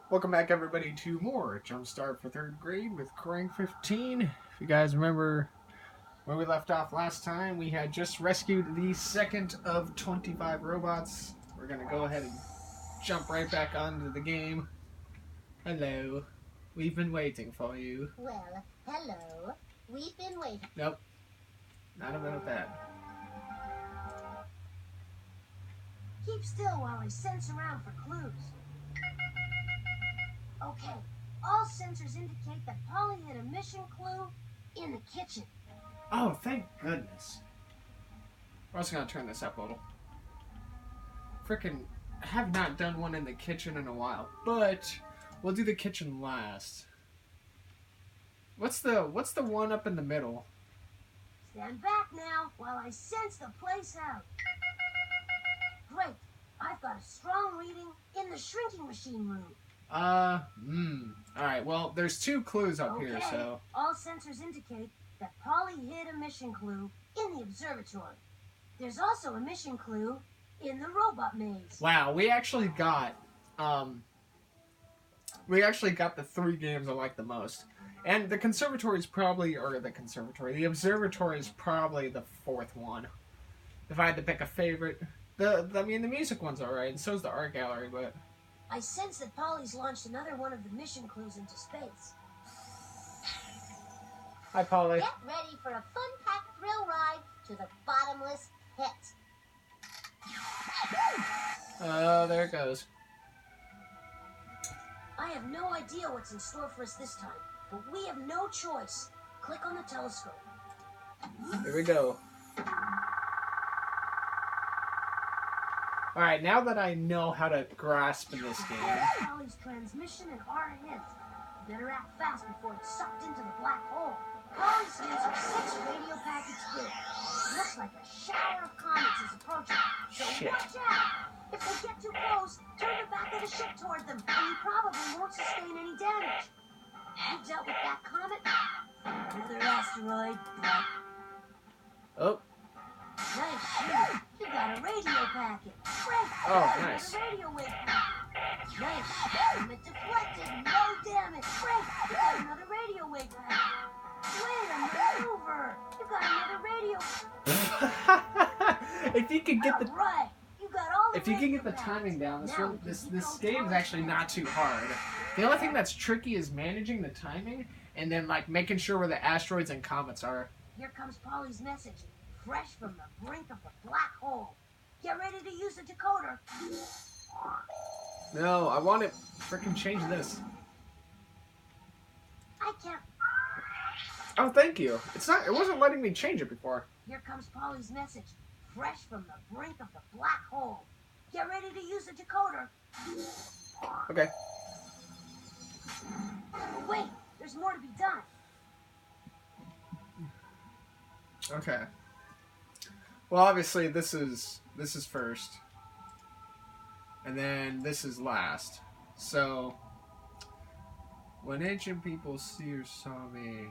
Welcome back, everybody, to more Jumpstart for 3rd grade with Corang15. If you guys remember where we left off last time, we had just rescued the second of 25 robots. We're going to go ahead and jump right back onto the game. Hello. We've been waiting for you. Well, hello. We've been waiting. Nope. Not about that. Keep still while I sense around for clues. Okay. All sensors indicate that Polly hid a mission clue in the kitchen. Oh, thank goodness. We're also going to turn this up a little. Frickin' have not done one in the kitchen in a while, but we'll do the kitchen last. What's the one up in the middle? Stand back now while I sense the place out. Great. I've got a strong reading in the shrinking machine room. Alright, well, there's 2 clues up here, so... All sensors indicate that Polly hid a mission clue in the observatory. There's also a mission clue in the robot maze. Wow, we actually got the 3 games I like the most. And the observatory is probably the 4th one. If I had to pick a favorite. The music one's alright, and so is the art gallery, but... I sense that Polly's launched another one of the mission clues into space. Hi, Polly. Get ready for a fun-packed thrill ride to the bottomless pit. Oh, there it goes. I have no idea what's in store for us this time, but we have no choice. Click on the telescope. Here we go. Alright, now that I know how to grasp in this game... Polly's transmission and our hint. Better act fast before it's sucked into the black hole. Polly's hints are 6 radio packets big. Looks like a shower of comets is approaching. So watch out! If they get too close, turn the back of the ship toward them, and you probably won't sustain any damage. You dealt with that comet? Another asteroid, but... Oh. Nice shoot. You got a radio packet. Great. Oh, nice. Another radio wave packet. Nice. Comet deflected. No damage. Great. You got another radio wave packet. Wait a maneuver. You got another radio. If you could get the right. You got all the if you can get the timing down, this game is actually not too hard. The only thing that's tricky is managing the timing and then like making sure where the asteroids and comets are. Here comes Polly's message. Fresh from the brink of the black hole. Get ready to use the decoder. No, I want to freaking change this. I can't. Oh, thank you. It wasn't letting me change it before. Here comes Polly's message. Fresh from the brink of the black hole. Get ready to use the decoder. Okay. But wait, there's more to be done. Okay. Well, obviously this is first, and then this is last. So, when ancient people see or saw me,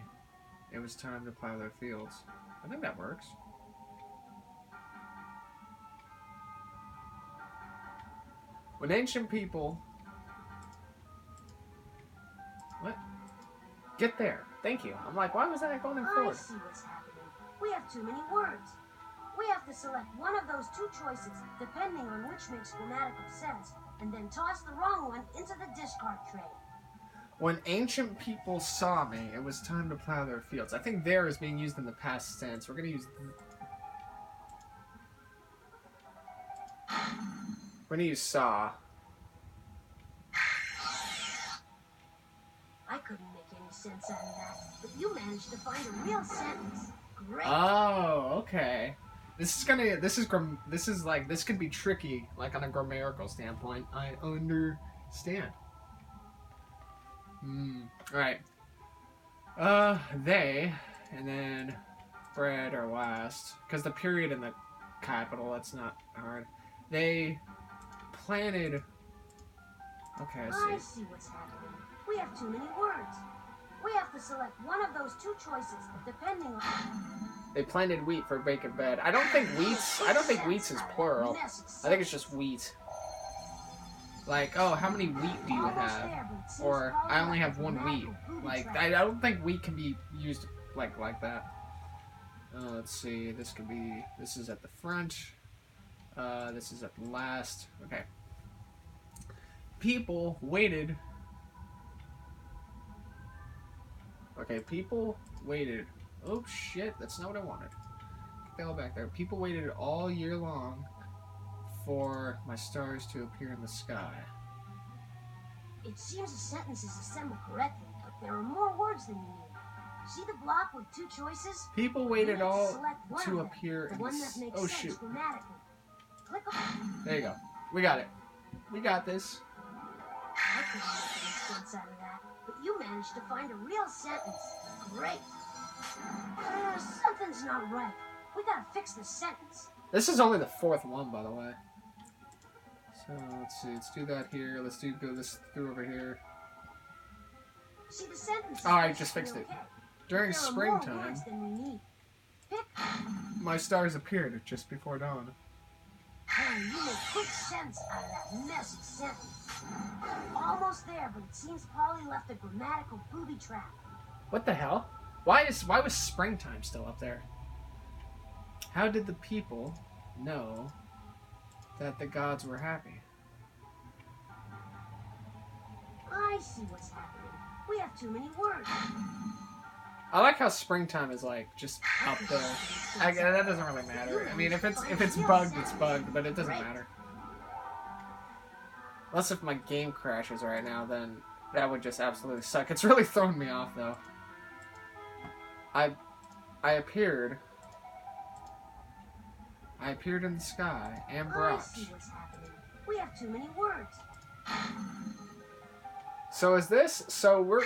it was time to plow their fields. I think that works. When ancient people... What? Get there. Thank you. I'm like, why was that going forward? I see what's happening. We have too many words. We have to select one of those 2 choices, depending on which makes grammatical sense, and then toss the wrong one into the discard tray. When ancient people saw me, it was time to plow their fields. I think there is being used in the past tense. We're going to use... We're going to use saw. I couldn't make any sense out of that, but you managed to find a real sentence. Great. Oh, okay. This could be tricky, like on a grammatical standpoint. I understand. Alright. They, and then bread are last. Because the period in the capital, that's not hard. They planted... Okay, I see. I see what's happening. We have too many words. We have to select one of those 2 choices, depending on... They planted wheat for bacon bread. I don't think wheats is plural. I think it's just wheat. Like, oh, how many wheat do you have? Or, I only have one wheat. Like, I don't think wheat can be used like that. Let's see, this could be, this is at the front. This is at the last. Okay. People waited. Okay, people waited. Oh shit, that's not what I wanted. Get the hell back there. People waited all year long for my stars to appear in the sky. It seems the sentence is assembled correctly, but there are more words than you need. See the block with two choices? People waited all to them, appear in the one that makes oh sense shoot. Grammatically. Click on. There you go. We got it. We got this. I couldn't make any sense out of that, but you managed to find a real sentence. Great. Something's not right. We gotta fix this sentence. This is only the fourth one, by the way. So let's see. Let's do that here. Let's go this through over here. See the sentence. Oh, I just fixed it. During springtime, my stars appeared just before dawn. Hey, you make quick sense out of that messy sentence. Almost there, but it seems Polly left a grammatical booby trap. What the hell? Why was springtime still up there? How did the people know that the gods were happy? I see what's happening. We have too many words. I like how springtime is like just up there. That doesn't really matter. I mean, if it's bugged, it's bugged, but it doesn't matter. Unless if my game crashes right now, then that would just absolutely suck. It's really thrown me off though. I appeared in the sky and brought. I see what's happening. We have too many words. So is this? So we're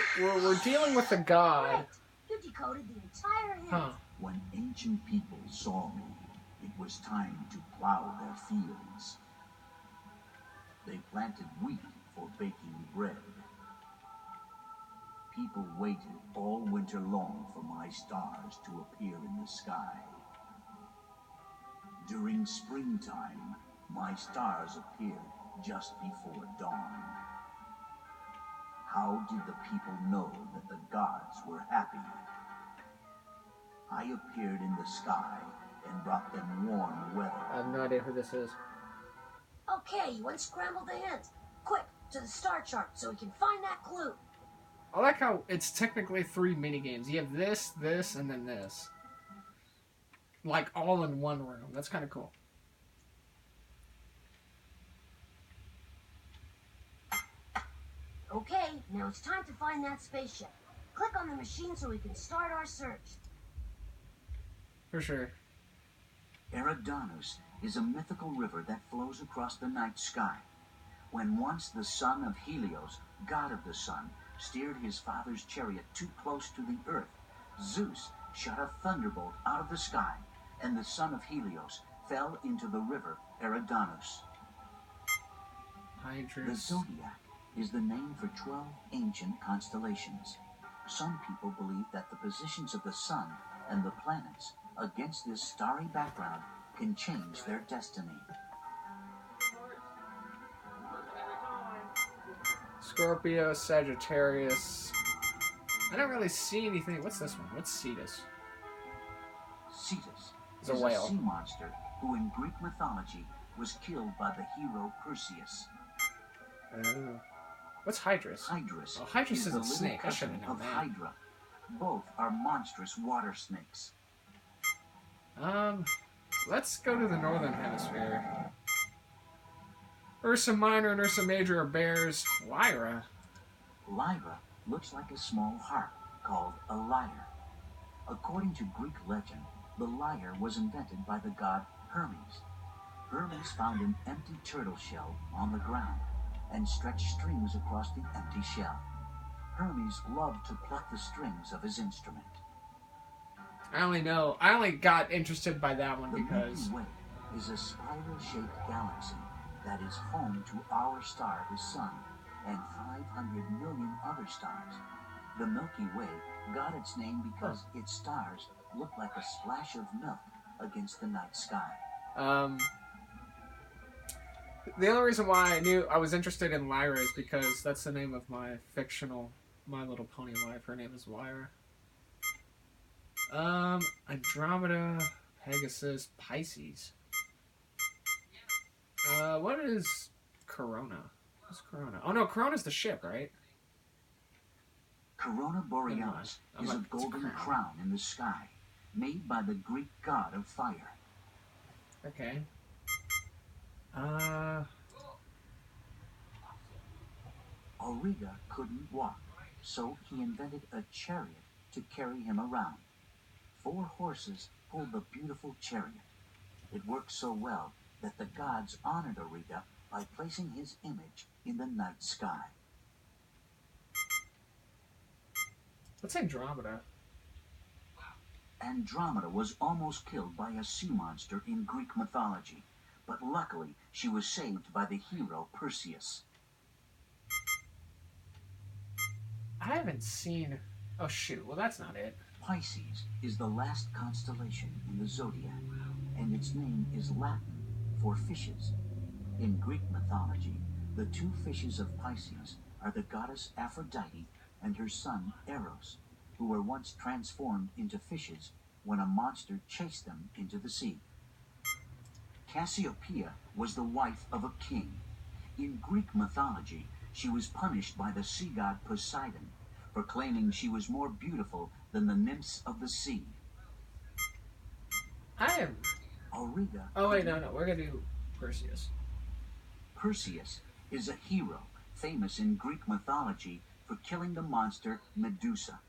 dealing with a god. Right. You decoded the entire hint. Huh. When ancient people saw me, it was time to plow their fields. They planted wheat for baking bread. People waited all winter long for my stars to appear in the sky. During springtime, my stars appeared just before dawn. How did the people know that the gods were happy? I appeared in the sky and brought them warm weather. I have no idea who this is. Okay, you unscrambled the hint. Quick, to the star chart so we can find that clue. I like how it's technically 3 minigames. You have this, this, and then this. Like, all in one room. That's kind of cool. Okay, now it's time to find that spaceship. Click on the machine so we can start our search. For sure. Eridanus is a mythical river that flows across the night sky. When once the son of Helios, god of the sun, steered his father's chariot too close to the earth, Zeus shot a thunderbolt out of the sky, and the son of Helios fell into the river Eridanus. The zodiac is the name for 12 ancient constellations. Some people believe that the positions of the sun and the planets against this starry background can change their destiny. Scorpio, Sagittarius. I don't really see anything. What's this one? What's Cetus? Cetus It's a is whale. a sea monster who in Greek mythology was killed by the hero Perseus. Oh. What's Hydrus? Hydrus, Oh, Hydrus is the a little snake. I should cousin have known of that. Hydra. Both are monstrous water snakes. Let's go to the northern hemisphere. Ursa Minor and Ursa Major are bears. Lyra. Lyra looks like a small harp called a lyre. According to Greek legend, the lyre was invented by the god Hermes. Hermes found an empty turtle shell on the ground and stretched strings across the empty shell. Hermes loved to pluck the strings of his instrument. I only got interested by that one The because Milky Way is a spiral-shaped galaxy that is home to our star, the Sun, and 500 million other stars. The Milky Way got its name because its stars look like a splash of milk against the night sky. The only reason why I knew I was interested in Lyra is because that's the name of my fictional My Little Pony wife. Her name is Lyra. Andromeda, Pegasus, Pisces. What is Corona? What's Corona? Oh no, Corona's the ship, right? Corona Borealis is a golden crown in the sky, made by the Greek god of fire. Okay. Auriga couldn't walk, so he invented a chariot to carry him around. 4 horses pulled the beautiful chariot. It worked so well that the gods honored Auriga by placing his image in the night sky. What's Andromeda? Andromeda was almost killed by a sea monster in Greek mythology, but luckily she was saved by the hero Perseus. I haven't seen... Oh shoot, well that's not it. Pisces is the last constellation in the zodiac, and its name is Latin for fishes. In Greek mythology, the 2 fishes of Pisces are the goddess Aphrodite and her son Eros, who were once transformed into fishes when a monster chased them into the sea. Cassiopeia was the wife of a king. In Greek mythology, she was punished by the sea god Poseidon for claiming she was more beautiful than the nymphs of the sea. I am... Auriga... Oh wait, no, we're gonna do Perseus. Perseus is a hero famous in Greek mythology for killing the monster Medusa.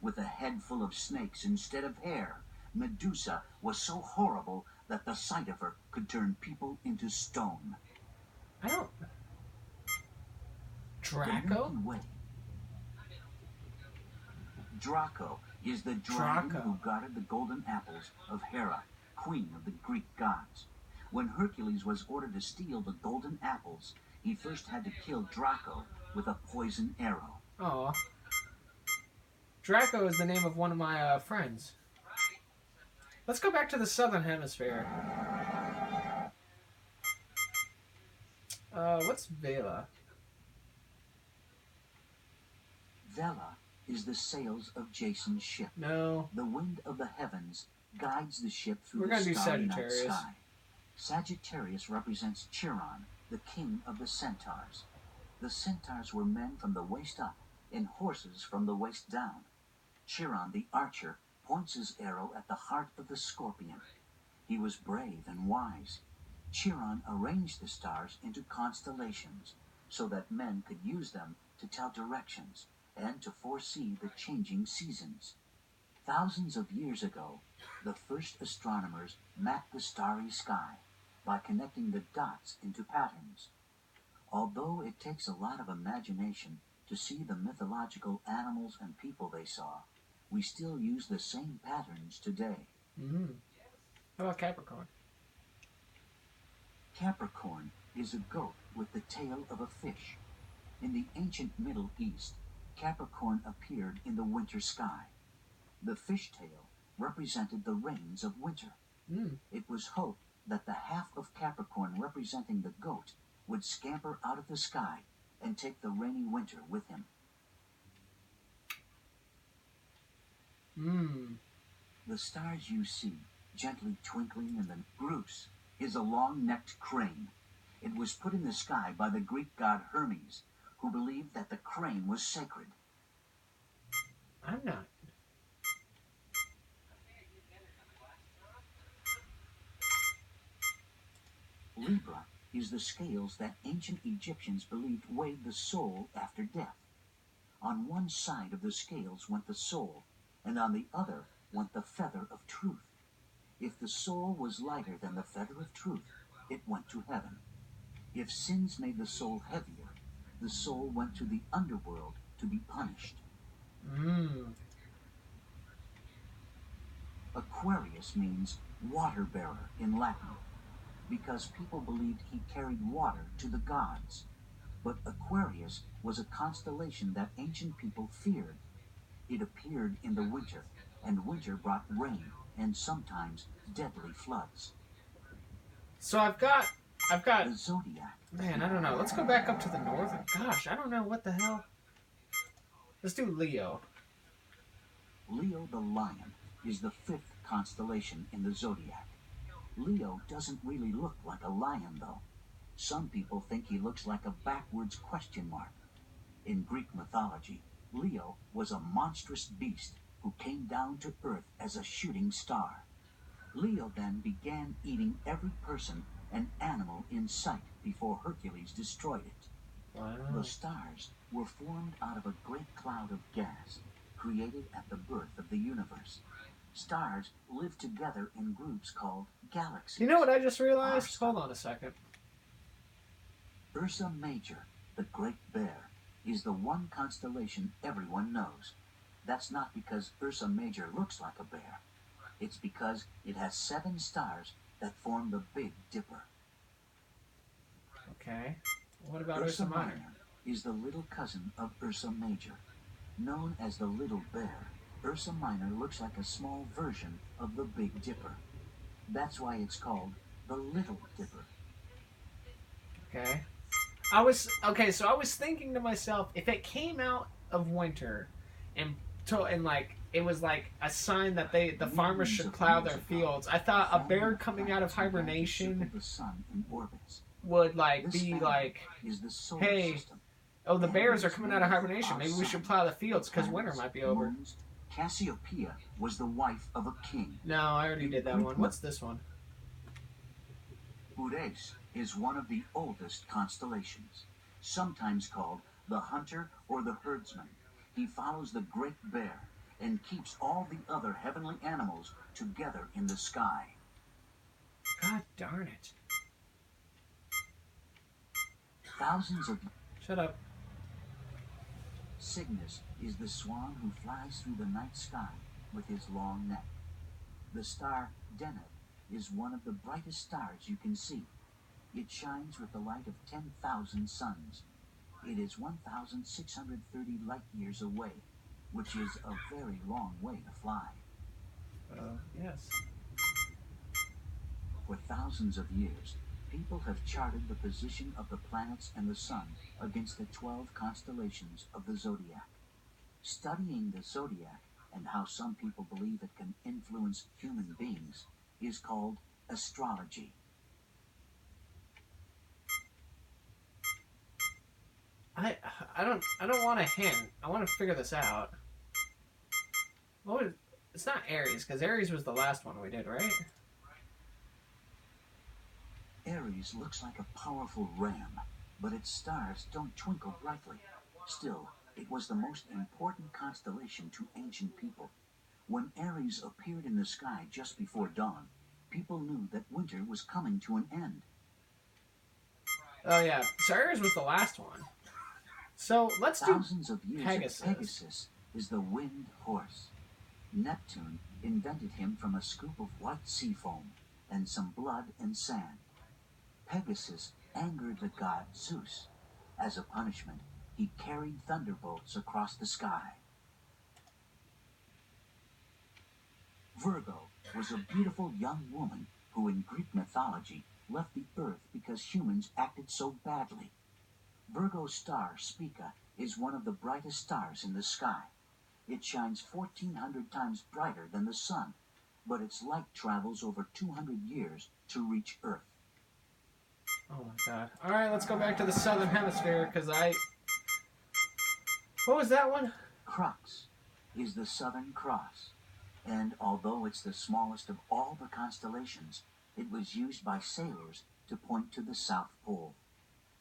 With a head full of snakes instead of hair, Medusa was so horrible that the sight of her could turn people into stone. I don't... Draco? Draco is the dragon who guarded the golden apples of Hera, queen of the Greek gods. When Hercules was ordered to steal the golden apples, he first had to kill Draco with a poison arrow. Oh. Draco is the name of one of my friends. Let's go back to the southern hemisphere. What's Vela? Vela is the sails of Jason's ship. No. The wind of the heavens guides the ship through We're the gonna starry do night Sagittarius. sky. Sagittarius represents Chiron, the king of the centaurs. The centaurs were men from the waist up and horses from the waist down. Chiron, the archer, points his arrow at the heart of the scorpion. He was brave and wise. Chiron arranged the stars into constellations so that men could use them to tell directions and to foresee the changing seasons. Thousands of years ago, the first astronomers mapped the starry sky by connecting the dots into patterns. Although it takes a lot of imagination to see the mythological animals and people they saw, we still use the same patterns today. Mm-hmm. How about Capricorn? Capricorn is a goat with the tail of a fish. In the ancient Middle East, Capricorn appeared in the winter sky. The fishtail represented the rains of winter. It was hoped that the half of Capricorn representing the goat would scamper out of the sky and take the rainy winter with him. The stars you see, gently twinkling in the Grus, is a long-necked crane. It was put in the sky by the Greek god Hermes, who believed that the crane was sacred. I'm not. Libra is the scales that ancient Egyptians believed weighed the soul after death. On one side of the scales went the soul, and on the other went the feather of truth. If the soul was lighter than the feather of truth, it went to heaven. If sins made the soul heavier, the soul went to the underworld to be punished. Aquarius means water bearer in Latin, because people believed he carried water to the gods. But Aquarius was a constellation that ancient people feared. It appeared in the winter, and winter brought rain and sometimes deadly floods. So I've got I've got... The zodiac. Man, I don't know. Let's go back up to the north. Gosh, I don't know what the hell. Let's do Leo. Leo the lion is the 5th constellation in the zodiac. Leo doesn't really look like a lion, though. Some people think he looks like a backwards question mark. In Greek mythology, Leo was a monstrous beast who came down to Earth as a shooting star. Leo then began eating every person and animal in sight before Hercules destroyed it. Wow. The stars were formed out of a great cloud of gas, created at the birth of the universe. Stars live together in groups called galaxies. You know what I just realized? Hold on a second. Ursa Major, the Great Bear, is the one constellation everyone knows. That's not because Ursa Major looks like a bear. It's because it has 7 stars that form the Big Dipper. Okay. What about Ursa Ursa Minor? is the little cousin of Ursa Major. Known as the Little Bear, Ursa Minor looks like a small version of the Big Dipper. That's why it's called the Little Dipper. Okay. So I was thinking to myself, if it came out of winter and like it was like a sign that the farmers should plow their fields, I thought a bear coming out of hibernation would like be like, hey, oh, the bears are coming out of hibernation. Maybe we should plow the fields because winter might be over. Cassiopeia was the wife of a king. No, I already did that one. What's this one? Uraes is one of the oldest constellations, sometimes called the hunter or the herdsman. He follows the Great Bear and keeps all the other heavenly animals together in the sky. God darn it. Thousands of... Shut up. Cygnus is the swan who flies through the night sky with his long neck. The star Deneb is one of the brightest stars you can see. It shines with the light of 10,000 suns. It is 1,630 light years away, which is a very long way to fly. Yes. For thousands of years, people have charted the position of the planets and the sun against the 12 constellations of the zodiac. Studying the zodiac and how some people believe it can influence human beings is called astrology. I don't want a hint. I want to figure this out. It's not Aries, because Aries was the last one we did, right? Aries looks like a powerful ram, but its stars don't twinkle brightly. Still, it was the most important constellation to ancient people. When Aries appeared in the sky just before dawn, people knew that winter was coming to an end. Oh yeah, so Aries was the last one. So let's do Thousands of years Pegasus. Pegasus is the wind horse. Neptune invented him from a scoop of white sea foam and some blood and sand. Pegasus angered the god Zeus. As a punishment, he carried thunderbolts across the sky. Virgo was a beautiful young woman who in Greek mythology left the earth because humans acted so badly. Virgo's star, Spica, is one of the brightest stars in the sky. It shines 1,400 times brighter than the sun, but its light travels over 200 years to reach Earth. Oh my god. Alright, let's go back to the southern hemisphere, because What was that one? Crux is the Southern Cross, and although it's the smallest of all the constellations, it was used by sailors to point to the South Pole.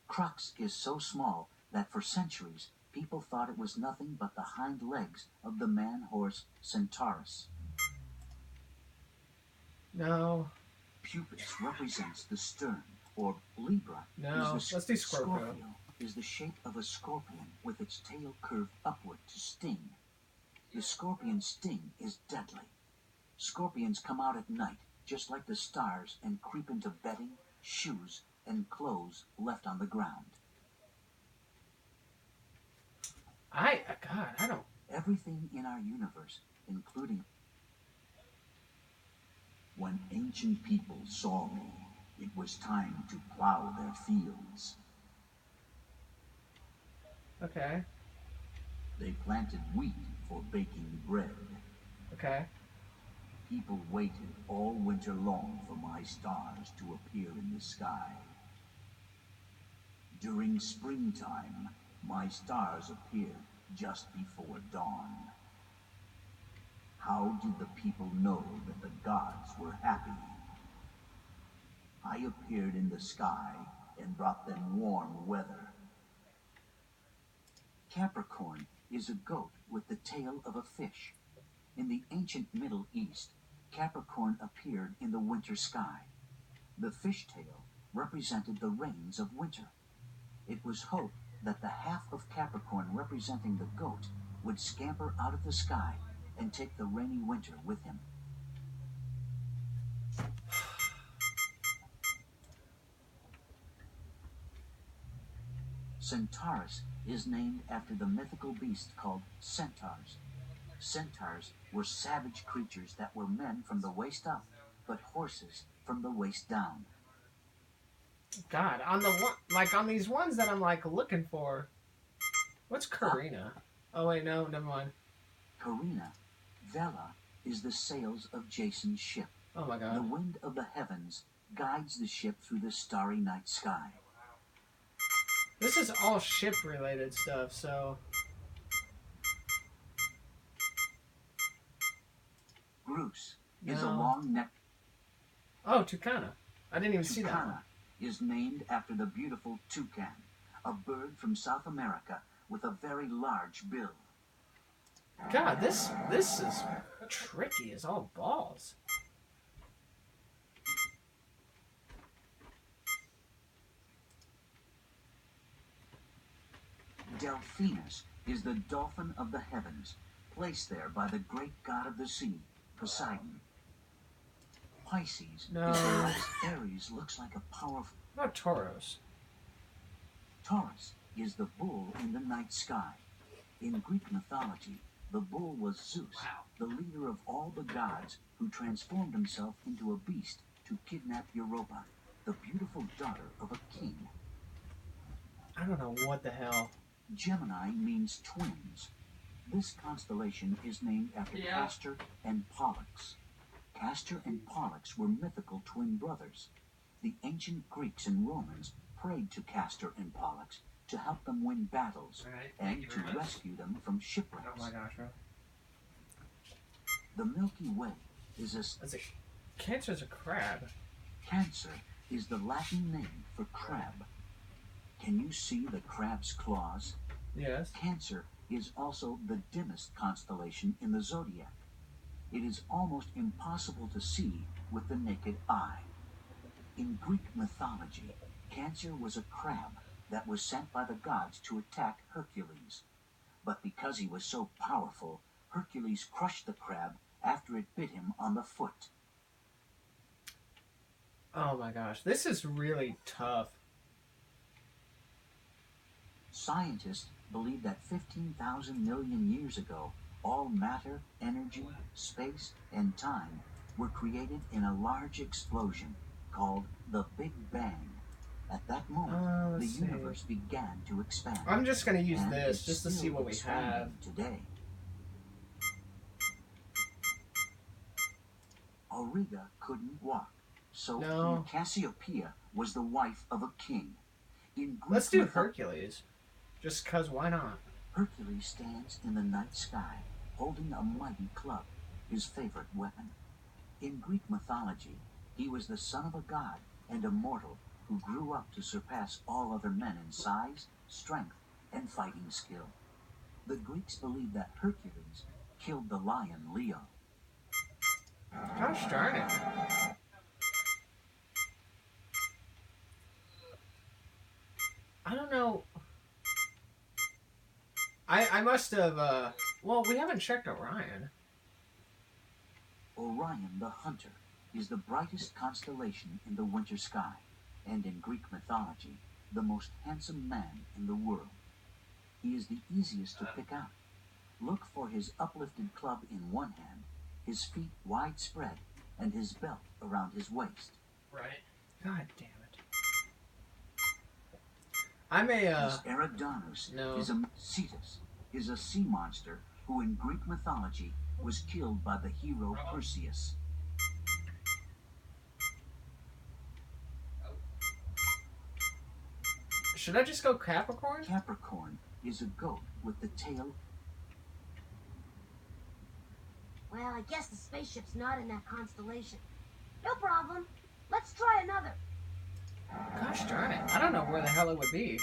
Crux is so small that for centuries people thought it was nothing but the hind legs of the man-horse Centaurus. No. Pupus represents the stern, or Libra No, is the let's do Scorpio. Is the shape of a scorpion with its tail curved upward to sting. The scorpion's sting is deadly. Scorpions come out at night, just like the stars, and creep into bedding, shoes, and clothes left on the ground. I don't... Everything in our universe, including... When ancient people saw me, It was time to plow their fields. Okay. They planted wheat for baking bread. Okay. People waited all winter long for my stars to appear in the sky. During springtime, my stars appeared just before dawn. How did the people know that the gods were happy? I appeared in the sky and brought them warm weather. Capricorn is a goat with the tail of a fish. In the ancient Middle East, Capricorn appeared in the winter sky. The fishtail represented the rains of winter. It was hoped that the half of Capricorn representing the goat would scamper out of the sky and take the rainy winter with him. Centaurus is named after the mythical beast called centaurs. Centaurs were savage creatures that were men from the waist up, but horses from the waist down. God, on the one, like on these ones that I'm like looking for. What's Karina? Oh wait, no, never mind. Karina, Vela, is the sails of Jason's ship. Oh my The God. wind of the heavens guides the ship through the starry night sky. This is all ship related stuff, so. Grus is a No. long neck. Oh, Tucana. I didn't even see that one. Tucana is named after the beautiful toucan, a bird from South America with a very large bill. God, this is tricky as all balls. Delphinus is the dolphin of the heavens, placed there by the great god of the sea, Poseidon. Pisces No. is the last. Aries looks like a powerful. What about Tauros? Taurus is the bull in the night sky. In Greek mythology, the bull was Zeus, the leader of all the gods, who transformed himself into a beast to kidnap Europa, the beautiful daughter of a king. I don't know what the hell. Gemini means twins. This constellation is named after Castor and Pollux. Castor and Pollux were mythical twin brothers. The ancient Greeks and Romans prayed to Castor and Pollux to help them win battles and to rescue them from shipwrecks. Oh my gosh, bro. The Milky Way is Cancer's a crab. Cancer is the Latin name for crab. Can you see the crab's claws? Yes. Cancer is also the dimmest constellation in the zodiac. It is almost impossible to see with the naked eye. In Greek mythology, Cancer was a crab that was sent by the gods to attack Hercules. But because he was so powerful, Hercules crushed the crab after it bit him on the foot. Oh my gosh, this is really tough. Scientists believe that 15,000 million years ago, all matter, energy, space, and time were created in a large explosion called the Big Bang. At that moment, the universe began to expand. I'm just going to use and this it's just to see still what we have. expanding today. Auriga couldn't walk, so Cassiopeia was the wife of a king. In Greek Let's do Hercules. Just because, why not? Hercules stands in the night sky, holding a mighty club, his favorite weapon. In Greek mythology, he was the son of a god and a mortal who grew up to surpass all other men in size, strength, and fighting skill. The Greeks believed that Hercules killed the lion Leo. Gosh darn it. I don't know. I must have, well, we haven't checked Orion. Orion the Hunter is the brightest constellation in the winter sky, and in Greek mythology, the most handsome man in the world. He is the easiest to pick out. Look for his uplifted club in one hand, his feet widespread, and his belt around his waist. Right. God damn it. I'm a, Eridanus no. is a sea monster who in Greek mythology was killed by the hero Perseus. Should I just go Capricorn? Capricorn is a goat with the tail. Well, I guess the spaceship's not in that constellation. No problem. Let's try another. Gosh darn it. I don't know where the hell it would be.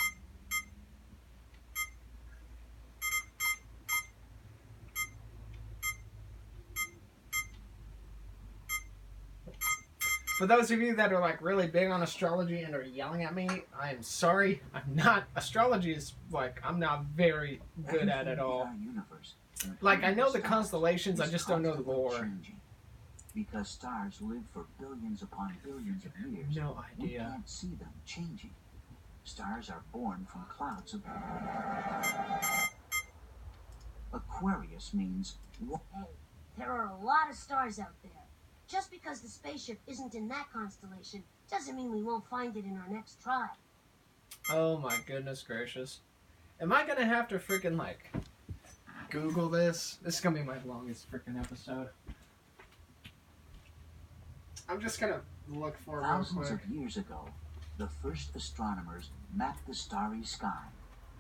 For those of you that are like really big on astrology and are yelling at me, I am sorry. I'm not. Astrology is like, I'm not very good at it all. Like, I know the constellations, I just don't know the lore. Because stars live for billions upon billions of years. No We idea. can't see them changing. Stars are born from clouds of... Aquarius means... Hey, there are a lot of stars out there. Just because the spaceship isn't in that constellation doesn't mean we won't find it in our next try. Oh my goodness gracious. Am I gonna have to freaking like Google this? This is gonna be my longest freaking episode. I'm just gonna look for it real Thousands quick. of years ago, the first astronomers mapped the starry sky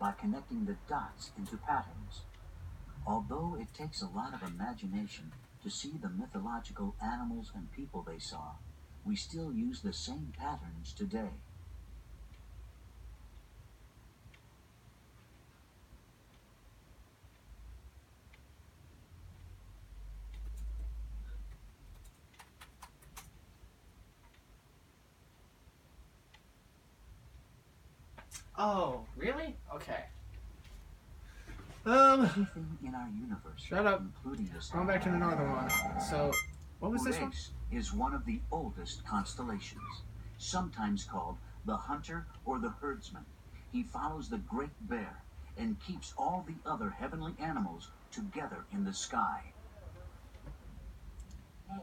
by connecting the dots into patterns. Although it takes a lot of imagination to see the mythological animals and people they saw, we still use the same patterns today. Oh, really? Okay. Everything in our universe, Shut up. including the Going back to the northern one. So, what was this one? Uranus is one of the oldest constellations, sometimes called the hunter or the herdsman. He follows the Great Bear and keeps all the other heavenly animals together in the sky. Hey,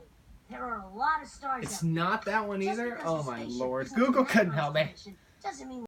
there are a lot of stars out It's there. not that one Just either? because Oh the my spaceship lord. isn't in Google that couldn't help me. constellation doesn't mean